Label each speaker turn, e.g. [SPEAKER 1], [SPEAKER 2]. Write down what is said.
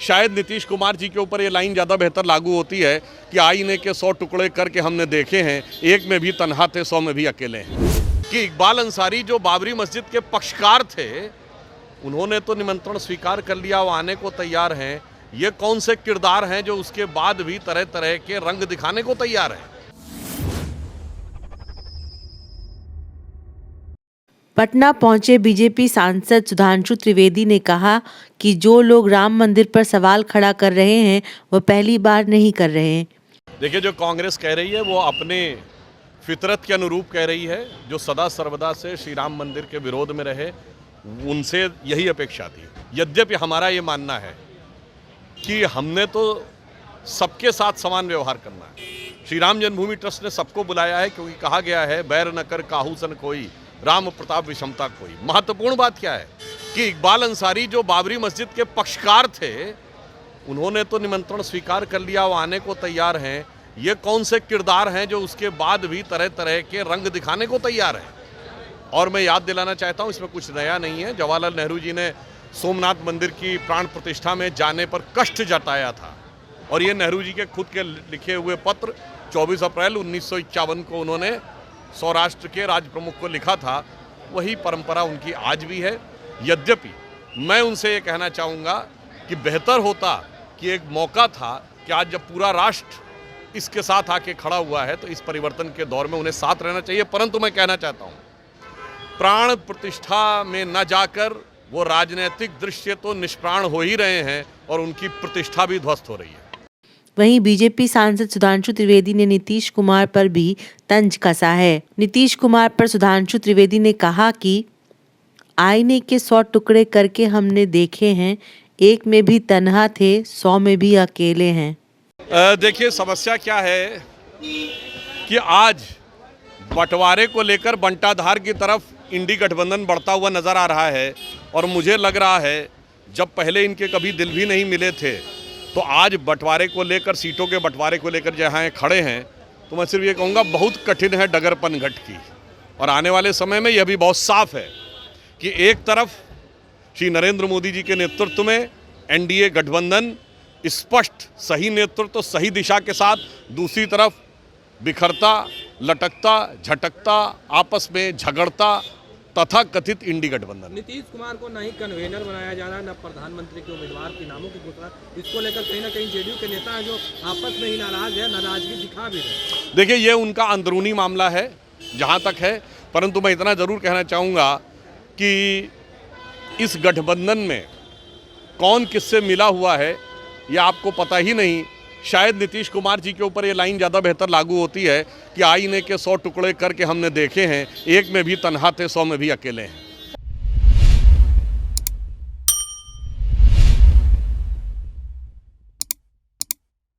[SPEAKER 1] शायद नीतीश कुमार जी के ऊपर ये लाइन ज़्यादा बेहतर लागू होती है कि आईने के 100 टुकड़े करके हमने देखे हैं, एक में भी तन्हा थे 100 में भी अकेले हैं। कि इकबाल अंसारी जो बाबरी मस्जिद के पक्षकार थे, उन्होंने तो निमंत्रण स्वीकार कर लिया, वो आने को तैयार हैं। ये कौन से किरदार हैं जो उसके बाद भी तरह तरह के रंग दिखाने को तैयार हैं?
[SPEAKER 2] पटना पहुंचे बीजेपी सांसद सुधांशु त्रिवेदी ने कहा कि जो लोग राम मंदिर पर सवाल खड़ा कर रहे हैं वह पहली बार नहीं कर रहे हैं।
[SPEAKER 1] देखिए, जो कांग्रेस कह रही है वो अपने फितरत के अनुरूप कह रही है। जो सदा सर्वदा से श्री राम मंदिर के विरोध में रहे, उनसे यही अपेक्षा थी। यद्यपि हमारा ये मानना है कि हमने तो सबके साथ समान व्यवहार करना है। श्री राम जन्मभूमि ट्रस्ट ने सबको बुलाया है, क्योंकि कहा गया है बैर न कर काहू सन कोई, राम प्रताप विषमता कोई। महत्वपूर्ण बात क्या है कि इकबाल अंसारी जो बाबरी मस्जिद के पक्षकार थे, उन्होंने तो निमंत्रण स्वीकार कर लिया, वो आने को तैयार हैं। ये कौन से किरदार हैं जो उसके बाद भी तरह तरह के रंग दिखाने को तैयार हैं? और मैं याद दिलाना चाहता हूँ, इसमें कुछ नया नहीं है। जवाहरलाल नेहरू जी ने सोमनाथ मंदिर की प्राण प्रतिष्ठा में जाने पर कष्ट जताया था, और ये नेहरू जी के खुद के लिखे हुए पत्र 24 अप्रैल 1951 को उन्होंने सौराष्ट्र के राज प्रमुख को लिखा था। वही परंपरा उनकी आज भी है। यद्यपि मैं उनसे ये कहना चाहूँगा कि बेहतर होता कि एक मौका था कि आज जब पूरा राष्ट्र इसके साथ आके खड़ा हुआ है, तो इस परिवर्तन के दौर में उन्हें साथ रहना चाहिए। परंतु मैं कहना चाहता हूँ, प्राण प्रतिष्ठा में न जाकर वो राजनीतिक दृश्य तो निष्प्राण हो ही रहे हैं और उनकी प्रतिष्ठा भी ध्वस्त हो रही है।
[SPEAKER 2] वहीं बीजेपी सांसद सुधांशु त्रिवेदी ने नीतीश कुमार पर भी तंज कसा है। नीतीश कुमार पर सुधांशु त्रिवेदी ने कहा कि आईने के 100 टुकड़े करके हमने देखे हैं, एक में भी तन्हा थे 100 में भी अकेले हैं।
[SPEAKER 1] देखिए, समस्या क्या है कि आज बंटवारे को लेकर बंटाधार की तरफ इंडी गठबंधन बढ़ता हुआ नजर आ रहा है, और मुझे लग रहा है जब पहले इनके कभी दिल भी नहीं मिले थे, तो आज बंटवारे को लेकर, सीटों के बंटवारे को लेकर जहाँ खड़े हैं, तो मैं सिर्फ ये कहूँगा बहुत कठिन है डगरपन घट की। और आने वाले समय में यह भी बहुत साफ है कि एक तरफ श्री नरेंद्र मोदी जी के नेतृत्व में एनडीए गठबंधन स्पष्ट सही नेतृत्व, सही दिशा के साथ, दूसरी तरफ बिखरता, लटकता, झटकता, आपस में झगड़ता तथा कथित इंडी गठबंधन।
[SPEAKER 3] नीतीश कुमार को न ही कन्वेनर बनाया जा रहा है, न प्रधानमंत्री के उम्मीदवार के नामों की घोषणा। इसको लेकर कहीं ना कहीं जेडीयू के नेता हैं जो आपस में ही नाराज है, नाराजगी दिखा भी रहे।
[SPEAKER 1] देखिए, ये उनका अंदरूनी मामला है जहाँ तक है। परंतु मैं इतना ज़रूर कहना चाहूँगा कि इस गठबंधन में कौन किससे मिला हुआ है ये आपको पता ही नहीं। शायद नीतीश कुमार जी के ऊपर ये लाइन ज़्यादा बेहतर लागू होती है कि आईने के 100 टुकड़े करके हमने देखे हैं, एक में भी तन्हा थे 100 में भी अकेले हैं।